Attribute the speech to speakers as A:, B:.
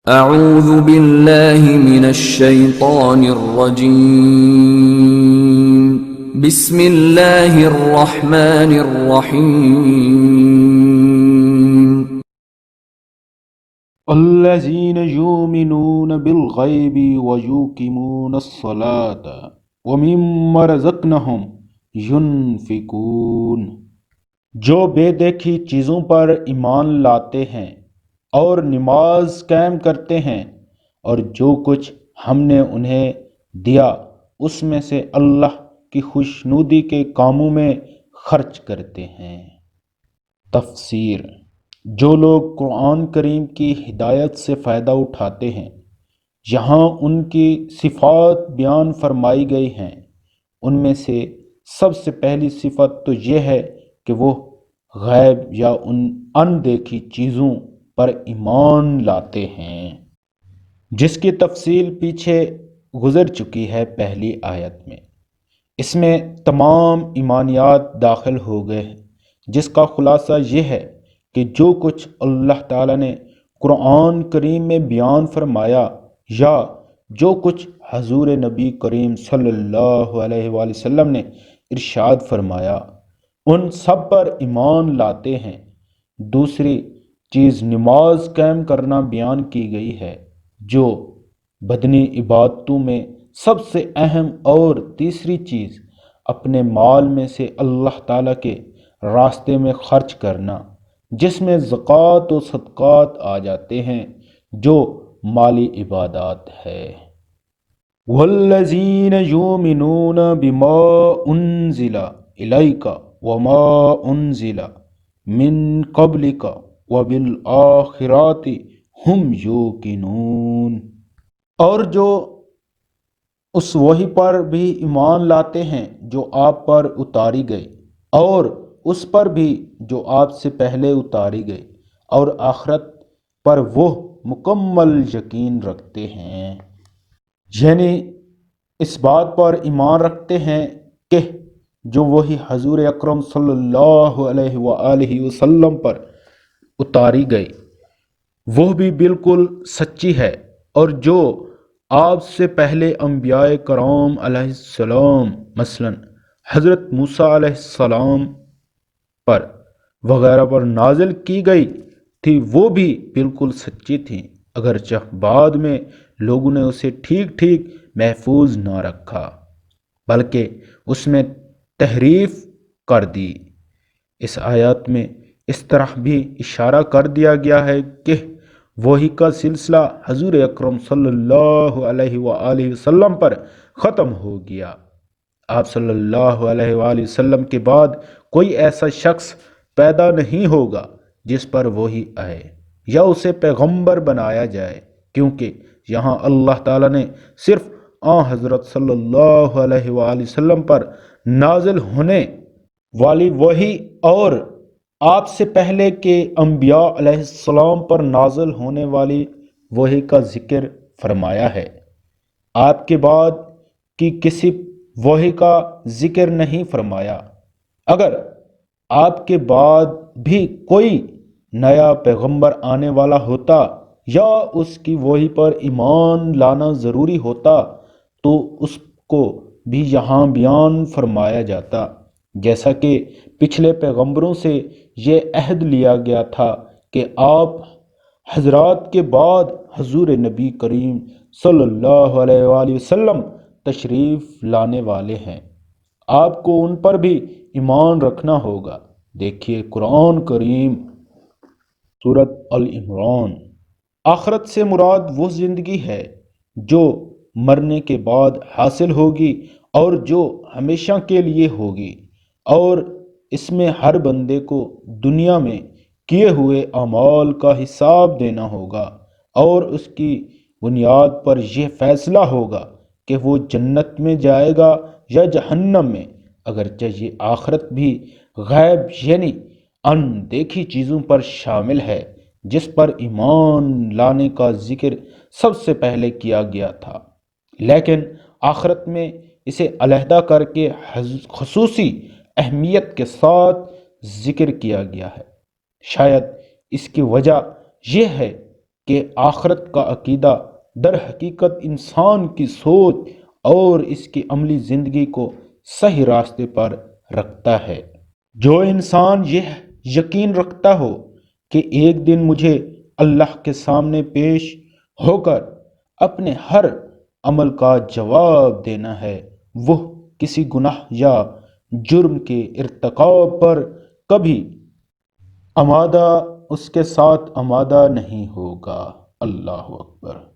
A: اعوذ باللہ من الشیطان الرجیم بسم اللہ الرحمن الرحیم
B: الذین یؤمنون بالغیب ویقیمون الصلاة ومما رزقناہم ینفقون، جو بے دیکھی چیزوں پر ایمان لاتے ہیں اور نماز قائم کرتے ہیں، اور جو کچھ ہم نے انہیں دیا اس میں سے اللہ کی خوشنودی کے کاموں میں خرچ کرتے ہیں۔ تفسیر: جو لوگ قرآن کریم کی ہدایت سے فائدہ اٹھاتے ہیں، یہاں ان کی صفات بیان فرمائی گئی ہیں۔ ان میں سے سب سے پہلی صفت تو یہ ہے کہ وہ غیب یا ان دیکھی چیزوں پر ایمان لاتے ہیں، جس کی تفصیل پیچھے گزر چکی ہے پہلی آیت میں۔ اس میں تمام ایمانیات داخل ہو گئے ہیں، جس کا خلاصہ یہ ہے کہ جو کچھ اللہ تعالیٰ نے قرآن کریم میں بیان فرمایا یا جو کچھ حضور نبی کریم صلی اللہ علیہ وآلہ وسلم نے ارشاد فرمایا، ان سب پر ایمان لاتے ہیں۔ دوسری چیز نماز قائم کرنا بیان کی گئی ہے، جو بدنی عبادتوں میں سب سے اہم، اور تیسری چیز اپنے مال میں سے اللہ تعالیٰ کے راستے میں خرچ کرنا، جس میں زکوٰۃ و صدقات آ جاتے ہیں، جو مالی عبادات ہے۔ والذین یؤمنون بما انزل الیک وما انزل من قبلک وبالآخرۃ ہم یوقنون، اور جو اس وحی پر بھی ایمان لاتے ہیں جو آپ پر اتاری گئی، اور اس پر بھی جو آپ سے پہلے اتاری گئی، اور آخرت پر وہ مکمل یقین رکھتے ہیں۔ یعنی اس بات پر ایمان رکھتے ہیں کہ جو وحی حضور اکرم صلی اللہ علیہ وآلہ وسلم پر اتاری گئی وہ بھی بالکل سچی ہے، اور جو آپ سے پہلے انبیاء کرام علیہ السلام مثلا حضرت موسیٰ علیہ السلام پر وغیرہ پر نازل کی گئی تھی وہ بھی بالکل سچی تھیں، اگرچہ بعد میں لوگوں نے اسے ٹھیک ٹھیک محفوظ نہ رکھا بلکہ اس میں تحریف کر دی۔ اس آیات میں اس طرح بھی اشارہ کر دیا گیا ہے کہ وحی کا سلسلہ حضور اکرم صلی اللہ علیہ وآلہ وسلم پر ختم ہو گیا۔ آپ صلی اللہ علیہ وآلہ وسلم کے بعد کوئی ایسا شخص پیدا نہیں ہوگا جس پر وحی آئے یا اسے پیغمبر بنایا جائے، کیونکہ یہاں اللہ تعالیٰ نے صرف حضرت صلی اللہ علیہ وآلہ وسلم پر نازل ہونے والی وحی اور آپ سے پہلے کے انبیاء علیہ السلام پر نازل ہونے والی وحی کا ذکر فرمایا ہے۔ آپ کے بعد کی کسی وحی کا ذکر نہیں فرمایا۔ اگر آپ کے بعد بھی کوئی نیا پیغمبر آنے والا ہوتا یا اس کی وحی پر ایمان لانا ضروری ہوتا تو اس کو بھی یہاں بیان فرمایا جاتا، جیسا کہ پچھلے پیغمبروں سے یہ عہد لیا گیا تھا کہ آپ حضرات کے بعد حضور نبی کریم صلی اللہ علیہ وآلہ وسلم تشریف لانے والے ہیں، آپ کو ان پر بھی ایمان رکھنا ہوگا۔ دیکھیے قرآن کریم سورۃ ال-عمران۔ آخرت سے مراد وہ زندگی ہے جو مرنے کے بعد حاصل ہوگی اور جو ہمیشہ کے لیے ہوگی، اور اس میں ہر بندے کو دنیا میں کیے ہوئے اعمال کا حساب دینا ہوگا، اور اس کی بنیاد پر یہ فیصلہ ہوگا کہ وہ جنت میں جائے گا یا جہنم میں۔ اگرچہ یہ آخرت بھی غیب یعنی ان دیکھی چیزوں پر شامل ہے، جس پر ایمان لانے کا ذکر سب سے پہلے کیا گیا تھا، لیکن آخرت میں اسے علیحدہ کر کے خصوصی اہمیت کے ساتھ ذکر کیا گیا ہے۔ شاید اس کی وجہ یہ ہے کہ آخرت کا عقیدہ در حقیقت انسان کی سوچ اور اس کی عملی زندگی کو صحیح راستے پر رکھتا ہے۔ جو انسان یہ یقین رکھتا ہو کہ ایک دن مجھے اللہ کے سامنے پیش ہو کر اپنے ہر عمل کا جواب دینا ہے، وہ کسی گناہ یا جرم کے ارتکاب پر کبھی اس کے ساتھ آمادہ نہیں ہوگا۔ اللہ اکبر۔